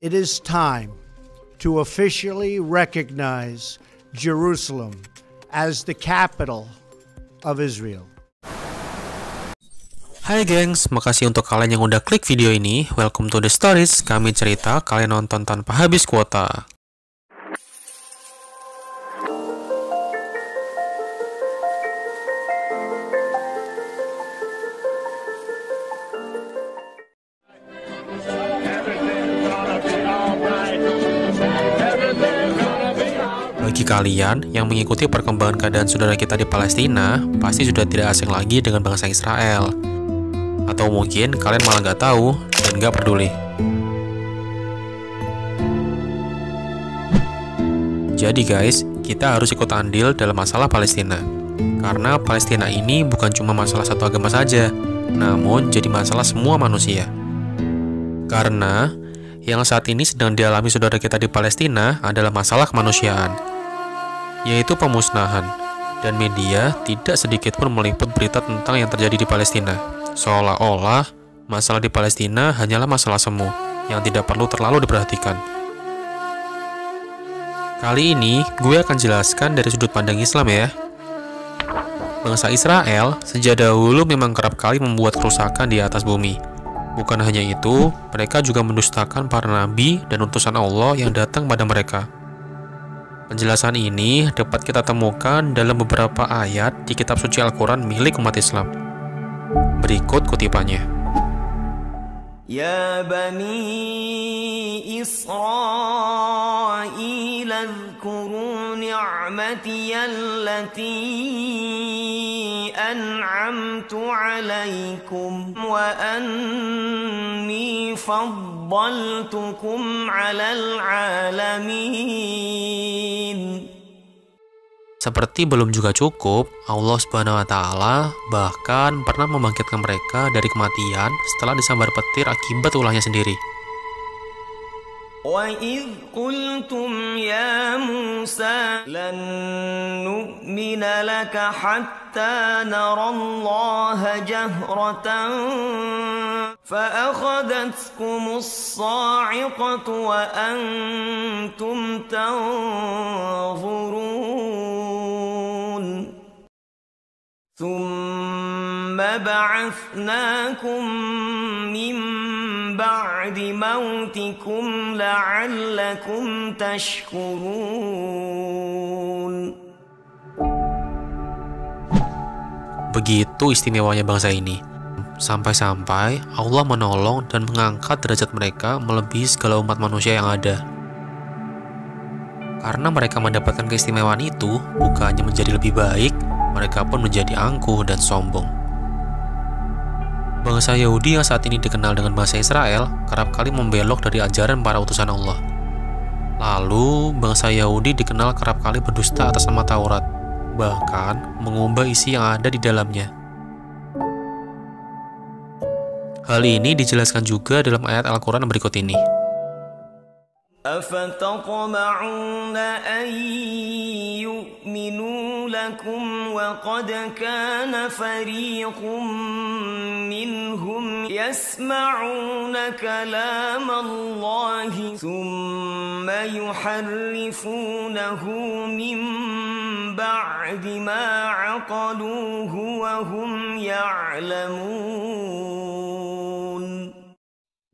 It is time to officially recognize Jerusalem as the capital of Israel. Hai gengs, makasih untuk kalian yang udah klik video ini. Welcome to the stories. Kami cerita, kalian nonton tanpa habis kuota. Bagi kalian yang mengikuti perkembangan keadaan saudara kita di Palestina, pasti sudah tidak asing lagi dengan bangsa Israel. Atau mungkin kalian malah nggak tahu dan nggak peduli. Jadi guys, kita harus ikut andil dalam masalah Palestina. Karena Palestina ini bukan cuma masalah satu agama saja, namun jadi masalah semua manusia. Karena yang saat ini sedang dialami saudara kita di Palestina adalah masalah kemanusiaan, yaitu pemusnahan, dan media tidak sedikit pun meliput berita tentang yang terjadi di Palestina. Seolah-olah masalah di Palestina hanyalah masalah semu yang tidak perlu terlalu diperhatikan. Kali ini gue akan jelaskan dari sudut pandang Islam ya. Bangsa Israel sejak dahulu memang kerap kali membuat kerusakan di atas bumi. Bukan hanya itu, mereka juga mendustakan para nabi dan utusan Allah yang datang pada mereka. Penjelasan ini dapat kita temukan dalam beberapa ayat di kitab suci Al-Quran milik umat Islam. Berikut kutipannya. Ya Bani Israel adhkuru ni'mati allati an'amtu alaikum wa anni faddaltukum 'alal 'alamin. Seperti belum juga cukup, Allah Subhanahu wa Ta'ala bahkan pernah membangkitkan mereka dari kematian setelah disambar petir akibat ulahnya sendiri. وَإِذْ قُلْتُمْ يَا مُوسَى لَن نُّؤْمِنَ لَكَ حَتَّى نَرَى اللَّهَ جَهْرَةً فَأَخَذَتْكُمُ الصَّاعِقَةُ وَأَنْتُمْ تَنظُرُونَ ثُمَّ بَعَثْنَاكُمْ مِنْ بَعْدِ مَوْتِكُمْ لَعَلَّكُمْ تَشْكُرُونَ. Begitu istimewanya bangsa ini. Sampai-sampai Allah menolong dan mengangkat derajat mereka melebihi segala umat manusia yang ada. Karena mereka mendapatkan keistimewaan itu, bukannya menjadi lebih baik, mereka pun menjadi angkuh dan sombong. Bangsa Yahudi yang saat ini dikenal dengan bangsa Israel kerap kali membelok dari ajaran para utusan Allah. Lalu, bangsa Yahudi dikenal kerap kali berdusta atas nama Taurat, bahkan mengubah isi yang ada di dalamnya. Hal ini dijelaskan juga dalam ayat Al-Quran berikut ini. أَفَتَطْمَعُونَ أَن يُؤْمِنُوا لَكُمْ وَقَدْ كَانَ فَرِيقٌ مِّنْهُمْ يَسْمَعُونَ كَلَامَ اللَّهِ ثُمَّ يُحَرِّفُونَهُ مِن بَعْدِ مَا عَقَلُوهُ وَهُمْ يَعْلَمُونَ.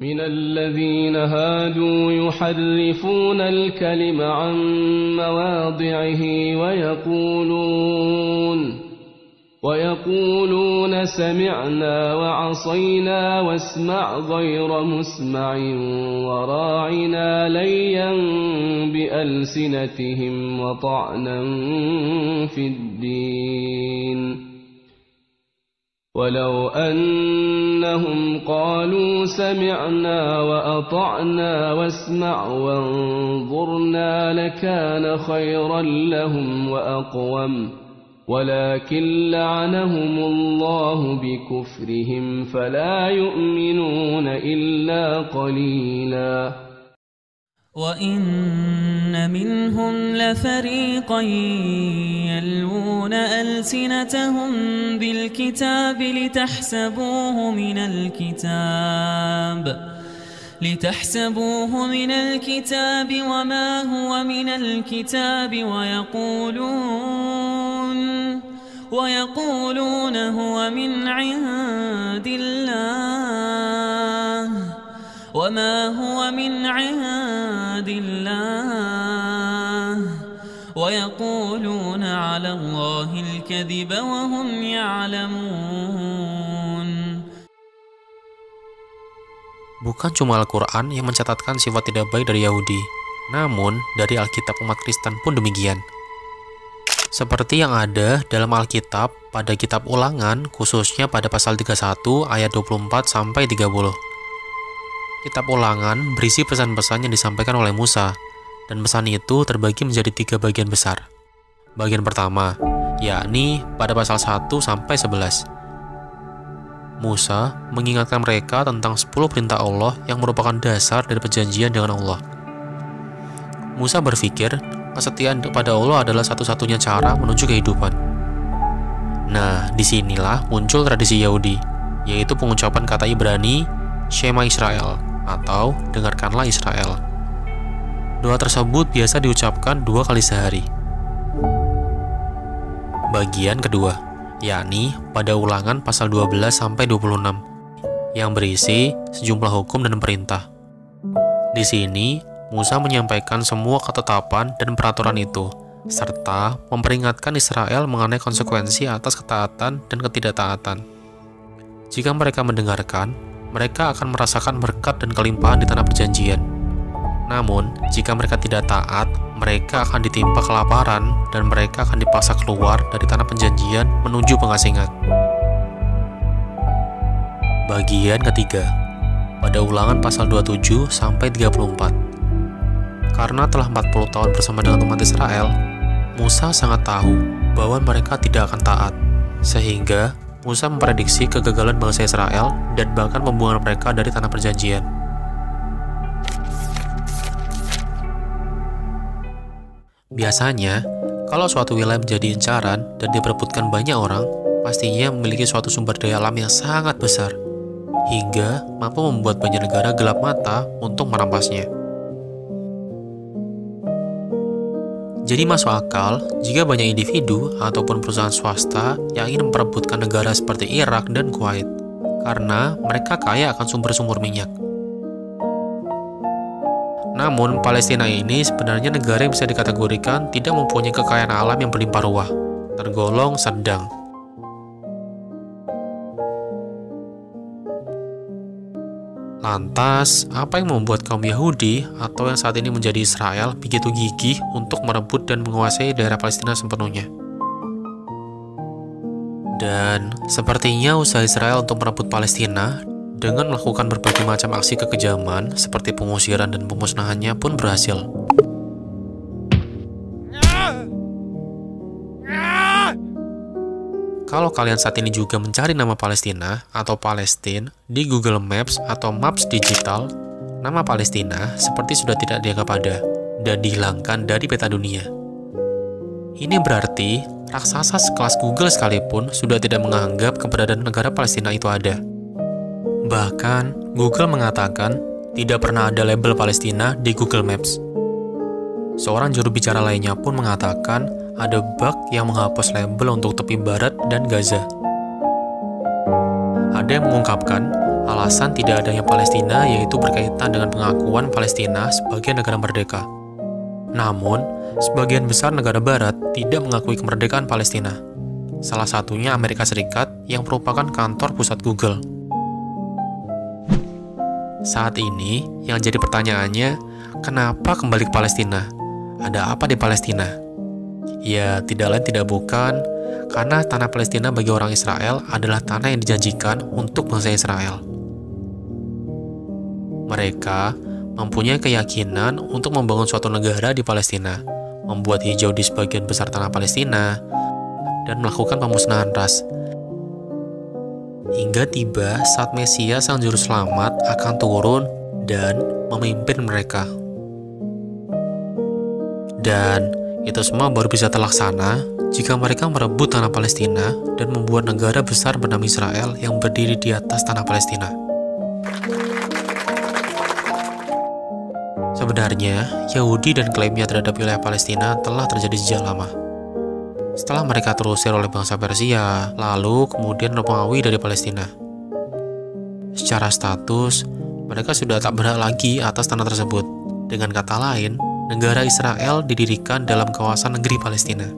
من الذين هادوا يحرفون الكلم عن مواضعه ويقولون سمعنا وعصينا واسمع غير مسمع وراعنا ليا بألسنتهم وطعنا في الدين ولو أنهم قالوا سمعنا وأطعنا واسمع وانظرنا لكان خيرا لهم وأقوم ولكن لعنهم الله بكفرهم فلا يؤمنون إلا قليلا. وَإِنَّ مِنْهُمْ لَفَرِيقًا يَلْوُونَ أَلْسِنَتَهُمْ بِالْكِتَابِ لِتَحْسَبُوهُ مِنَ الْكِتَابِ لتحسبوه من الكتاب وما هو من الكتاب ويقولون هو من عند الله وما هو من عند الله ويقولون على الله الكذب وهم يعلمون. Bukan cuma Al-Quran yang mencatatkan sifat tidak baik dari Yahudi, namun dari Alkitab umat Kristen pun demikian. Seperti yang ada dalam Alkitab pada kitab Ulangan, khususnya pada pasal 31 ayat 24-30. Kitab Ulangan berisi pesan-pesan yang disampaikan oleh Musa, dan pesan itu terbagi menjadi 3 bagian besar. Bagian pertama, yakni pada pasal 1-11. Musa mengingatkan mereka tentang 10 perintah Allah yang merupakan dasar dari perjanjian dengan Allah. Musa berpikir kesetiaan kepada Allah adalah satu-satunya cara menuju kehidupan. Nah, disinilah muncul tradisi Yahudi, yaitu pengucapan kata Ibrani, Shema Israel, atau dengarkanlah Israel. Doa tersebut biasa diucapkan 2 kali sehari. Bagian kedua, yakni pada Ulangan pasal 12-26, yang berisi sejumlah hukum dan perintah. Di sini, Musa menyampaikan semua ketetapan dan peraturan itu, serta memperingatkan Israel mengenai konsekuensi atas ketaatan dan ketidaktaatan. Jika mereka mendengarkan, mereka akan merasakan berkat dan kelimpahan di tanah perjanjian. Namun, jika mereka tidak taat, mereka akan ditimpa kelaparan dan mereka akan dipaksa keluar dari tanah perjanjian menuju pengasingan. Bagian ketiga, pada Ulangan pasal 27-34. Karena telah 40 tahun bersama dengan umat Israel, Musa sangat tahu bahwa mereka tidak akan taat, sehingga Musa memprediksi kegagalan bangsa Israel dan bahkan pembuangan mereka dari tanah perjanjian. Biasanya, kalau suatu wilayah menjadi incaran dan diperebutkan banyak orang, pastinya memiliki suatu sumber daya alam yang sangat besar, hingga mampu membuat banyak negara gelap mata untuk merampasnya. Jadi masuk akal jika banyak individu ataupun perusahaan swasta yang ingin memperebutkan negara seperti Irak dan Kuwait, karena mereka kaya akan sumber-sumber minyak. Namun, Palestina ini sebenarnya negara yang bisa dikategorikan tidak mempunyai kekayaan alam yang berlimpah ruah, tergolong sedang. Lantas, apa yang membuat kaum Yahudi atau yang saat ini menjadi Israel begitu gigih untuk merebut dan menguasai daerah Palestina sepenuhnya? Dan sepertinya usaha Israel untuk merebut Palestina dengan melakukan berbagai macam aksi kekejaman seperti pengusiran dan pemusnahannya pun berhasil. Kalau kalian saat ini juga mencari nama Palestina atau Palestine di Google Maps atau Maps digital, nama Palestina seperti sudah tidak dianggap ada dan dihilangkan dari peta dunia. Ini berarti raksasa sekelas Google sekalipun sudah tidak menganggap keberadaan negara Palestina itu ada. Bahkan, Google mengatakan tidak pernah ada label Palestina di Google Maps. Seorang juru bicara lainnya pun mengatakan ada bug yang menghapus label untuk tepi barat dan Gaza. Ada yang mengungkapkan alasan tidak adanya Palestina yaitu berkaitan dengan pengakuan Palestina sebagai negara merdeka. Namun, sebagian besar negara barat tidak mengakui kemerdekaan Palestina. Salah satunya Amerika Serikat yang merupakan kantor pusat Google. Saat ini, yang jadi pertanyaannya, kenapa kembali ke Palestina? Ada apa di Palestina? Ya, tidak lain tidak bukan, karena tanah Palestina bagi orang Israel adalah tanah yang dijanjikan untuk bangsa Israel. Mereka mempunyai keyakinan untuk membangun suatu negara di Palestina, membuat hijau di sebagian besar tanah Palestina, dan melakukan pemusnahan ras. Hingga tiba saat Mesias sang juru selamat akan turun dan memimpin mereka. Dan itu semua baru bisa terlaksana jika mereka merebut tanah Palestina dan membuat negara besar bernama Israel yang berdiri di atas tanah Palestina. Sebenarnya, Yahudi dan klaimnya terhadap wilayah Palestina telah terjadi sejak lama. Setelah mereka terusir oleh bangsa Persia, lalu kemudian Romawi dari Palestina. Secara status, mereka sudah tak berhak lagi atas tanah tersebut. Dengan kata lain, negara Israel didirikan dalam kawasan negeri Palestina.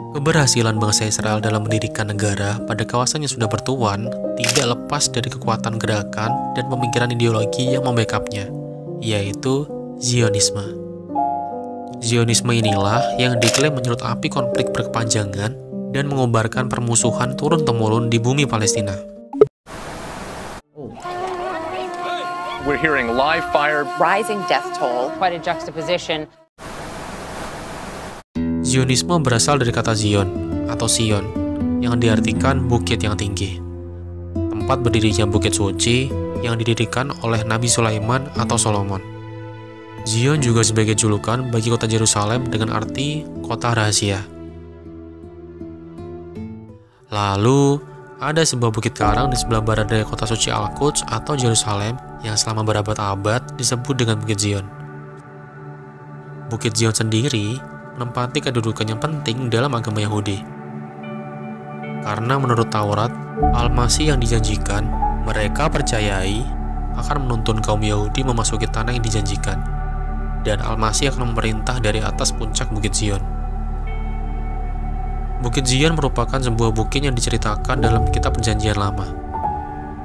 Keberhasilan bangsa Israel dalam mendirikan negara pada kawasan yang sudah bertuan tidak lepas dari kekuatan gerakan dan pemikiran ideologi yang membackupnya, yaitu Zionisme. Zionisme inilah yang diklaim menyulut api konflik berkepanjangan dan mengobarkan permusuhan turun-temurun di bumi Palestina. We're hearing live fire, rising death toll, quite a juxtaposition. Zionisme berasal dari kata Zion atau Sion, yang diartikan bukit yang tinggi. Tempat berdirinya bukit suci yang didirikan oleh Nabi Sulaiman atau Solomon. Zion juga sebagai julukan bagi kota Yerusalem dengan arti kota rahasia. Lalu, ada sebuah bukit karang di sebelah barat dari kota suci Al-Quds atau Yerusalem yang selama berabad-abad disebut dengan Bukit Zion. Bukit Zion sendiri menempati kedudukan yang penting dalam agama Yahudi. Karena menurut Taurat, Al-Masih yang dijanjikan, mereka percayai akan menuntun kaum Yahudi memasuki tanah yang dijanjikan, dan Al-Masih akan memerintah dari atas puncak Bukit Zion. Bukit Zion merupakan sebuah bukit yang diceritakan dalam kitab Perjanjian Lama.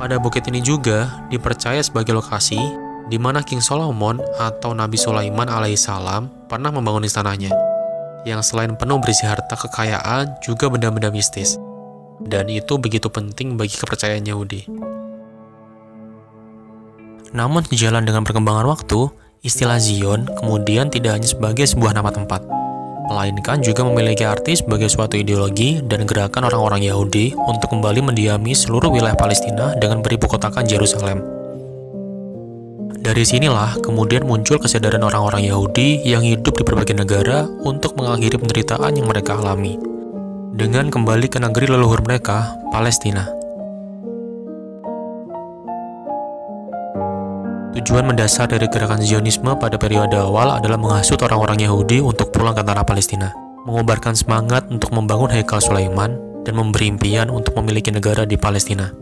Pada bukit ini juga dipercaya sebagai lokasi di mana King Solomon atau Nabi Sulaiman alaihissalam pernah membangun istananya, yang selain penuh berisi harta kekayaan juga benda-benda mistis. Dan itu begitu penting bagi kepercayaan Yahudi. Namun sejalan dengan perkembangan waktu, istilah Zion kemudian tidak hanya sebagai sebuah nama tempat, melainkan juga memiliki arti sebagai suatu ideologi dan gerakan orang-orang Yahudi untuk kembali mendiami seluruh wilayah Palestina dengan beribukotakan Yerusalem. Dari sinilah kemudian muncul kesadaran orang-orang Yahudi yang hidup di berbagai negara untuk mengakhiri penderitaan yang mereka alami, dengan kembali ke negeri leluhur mereka, Palestina. Tujuan mendasar dari gerakan Zionisme pada periode awal adalah menghasut orang-orang Yahudi untuk pulang ke tanah Palestina, mengobarkan semangat untuk membangun Haikal Sulaiman, dan memberi impian untuk memiliki negara di Palestina.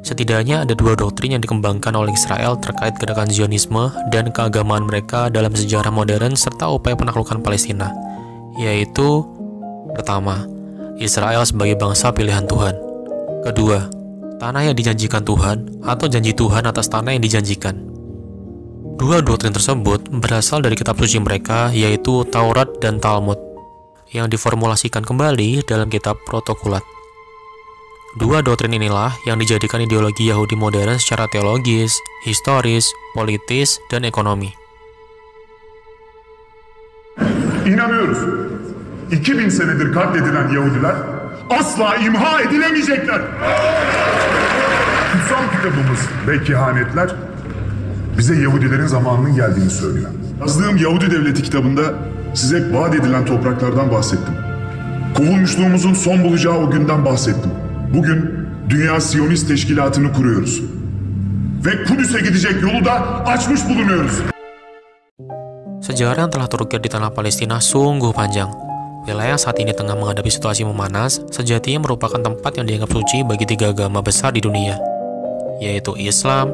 Setidaknya ada dua doktrin yang dikembangkan oleh Israel terkait gerakan Zionisme dan keagamaan mereka dalam sejarah modern serta upaya penaklukan Palestina, yaitu: pertama, Israel sebagai bangsa pilihan Tuhan. Kedua, tanah yang dijanjikan Tuhan atau janji Tuhan atas tanah yang dijanjikan. Dua doktrin tersebut berasal dari kitab suci mereka, yaitu Taurat dan Talmud, yang diformulasikan kembali dalam kitab Protokolat. Dua doktrin inilah yang dijadikan ideologi Yahudi modern secara teologis, historis, politis, dan ekonomi. İnanıyoruz. 2000 senedir katledilen Yahudiler asla imha edilemeyecekler. Kutsal kitabımız ve kehanetler bize Yahudilerin zamanının geldiğini söylüyor. Yazdığım Yahudi Devleti kitabında size vaat edilen topraklardan bahsettim. Kovulmuşluğumuzun son bulacağı o günden bahsettim. Bugün Dünya Siyonist Teşkilatı'nı kuruyoruz. Ve Kudüs'e gidecek yolu da açmış bulunuyoruz. Sejarah yang telah terukir di tanah Palestina sungguh panjang. Wilayah yang saat ini tengah menghadapi situasi memanas, sejatinya merupakan tempat yang dianggap suci bagi tiga agama besar di dunia, yaitu Islam,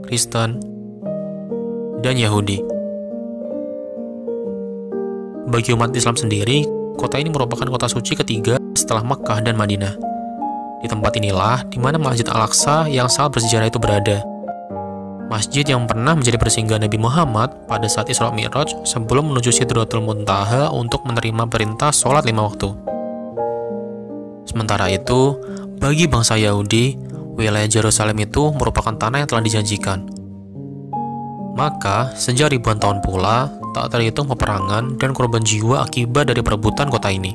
Kristen, dan Yahudi. Bagi umat Islam sendiri, kota ini merupakan kota suci ketiga setelah Mekkah dan Madinah. Di tempat inilah di mana Masjid Al-Aqsa yang sangat bersejarah itu berada. Masjid yang pernah menjadi persinggahan Nabi Muhammad pada saat Isra Mi'raj sebelum menuju Sidratul Muntaha untuk menerima perintah sholat 5 waktu. Sementara itu, bagi bangsa Yahudi, wilayah Yerusalem itu merupakan tanah yang telah dijanjikan. Maka, sejak ribuan tahun pula, tak terhitung peperangan dan korban jiwa akibat dari perebutan kota ini.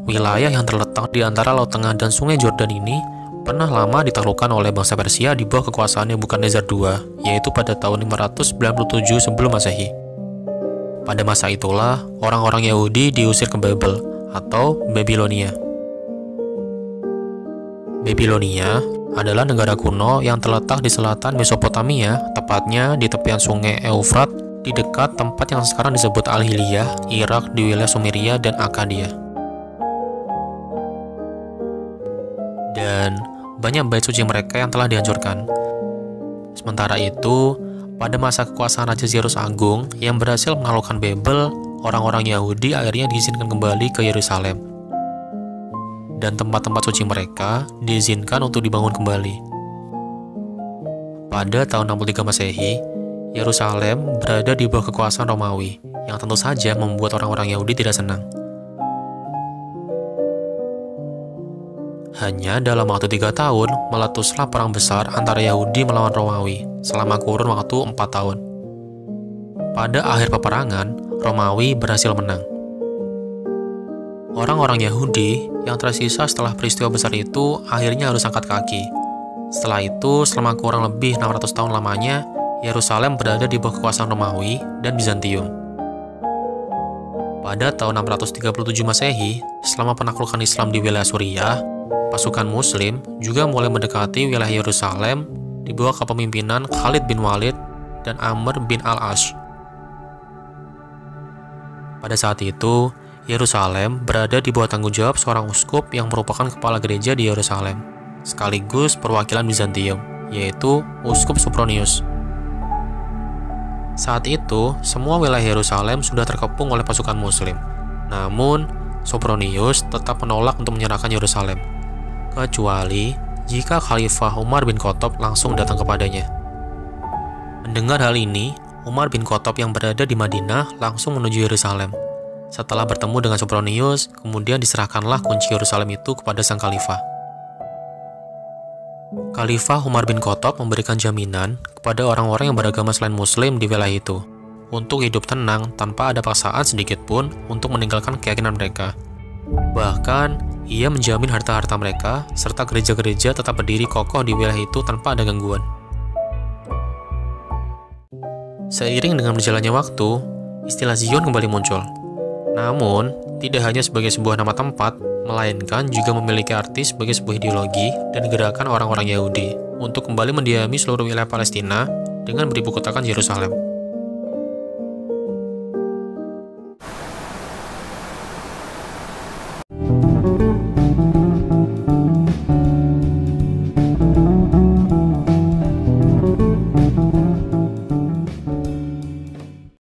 Wilayah yang terletak di antara Laut Tengah dan Sungai Jordan ini pernah lama ditaklukkan oleh bangsa Persia di bawah kekuasaan Nebukadnezar II, yaitu pada tahun 597 sebelum Masehi. Pada masa itulah, orang-orang Yahudi diusir ke Babel atau Babilonia. Babilonia adalah negara kuno yang terletak di selatan Mesopotamia, tepatnya di tepian sungai Eufrat, di dekat tempat yang sekarang disebut Al-Hiliyah, Irak di wilayah Sumeria dan Akkadia. Dan banyak bait suci mereka yang telah dihancurkan. Sementara itu, pada masa kekuasaan Raja Zeus Agung yang berhasil menaklukkan Babel, orang-orang Yahudi akhirnya diizinkan kembali ke Yerusalem. Dan tempat-tempat suci mereka diizinkan untuk dibangun kembali. Pada tahun 63 Masehi, Yerusalem berada di bawah kekuasaan Romawi, yang tentu saja membuat orang-orang Yahudi tidak senang. Hanya dalam waktu 3 tahun, meletuslah perang besar antara Yahudi melawan Romawi selama kurun waktu 4 tahun. Pada akhir peperangan, Romawi berhasil menang. Orang-orang Yahudi yang tersisa setelah peristiwa besar itu akhirnya harus angkat kaki. Setelah itu, selama kurang lebih 600 tahun lamanya, Yerusalem berada di bawah kekuasaan Romawi dan Bizantium. Pada tahun 637 Masehi, selama penaklukan Islam di wilayah Suriah, pasukan Muslim juga mulai mendekati wilayah Yerusalem di bawah kepemimpinan Khalid bin Walid dan Amr bin al-Ash. Pada saat itu, Yerusalem berada di bawah tanggung jawab seorang uskup yang merupakan kepala gereja di Yerusalem, sekaligus perwakilan Bizantium, yaitu Uskup Sopronius. Saat itu, semua wilayah Yerusalem sudah terkepung oleh pasukan Muslim. Namun, Sopronius tetap menolak untuk menyerahkan Yerusalem, kecuali jika Khalifah Umar bin Khattab langsung datang kepadanya. Mendengar hal ini, Umar bin Khattab yang berada di Madinah langsung menuju Yerusalem. Setelah bertemu dengan Sopronius, kemudian diserahkanlah kunci Yerusalem itu kepada sang khalifah. Khalifah Umar bin Khattab memberikan jaminan kepada orang-orang yang beragama selain Muslim di wilayah itu untuk hidup tenang tanpa ada paksaan sedikit pun untuk meninggalkan keyakinan mereka. Bahkan, ia menjamin harta-harta mereka serta gereja-gereja tetap berdiri kokoh di wilayah itu tanpa ada gangguan. Seiring dengan berjalannya waktu, istilah Zion kembali muncul. Namun, tidak hanya sebagai sebuah nama tempat, melainkan juga memiliki arti sebagai sebuah ideologi dan gerakan orang-orang Yahudi untuk kembali mendiami seluruh wilayah Palestina dengan beribukutakan Yerusalem.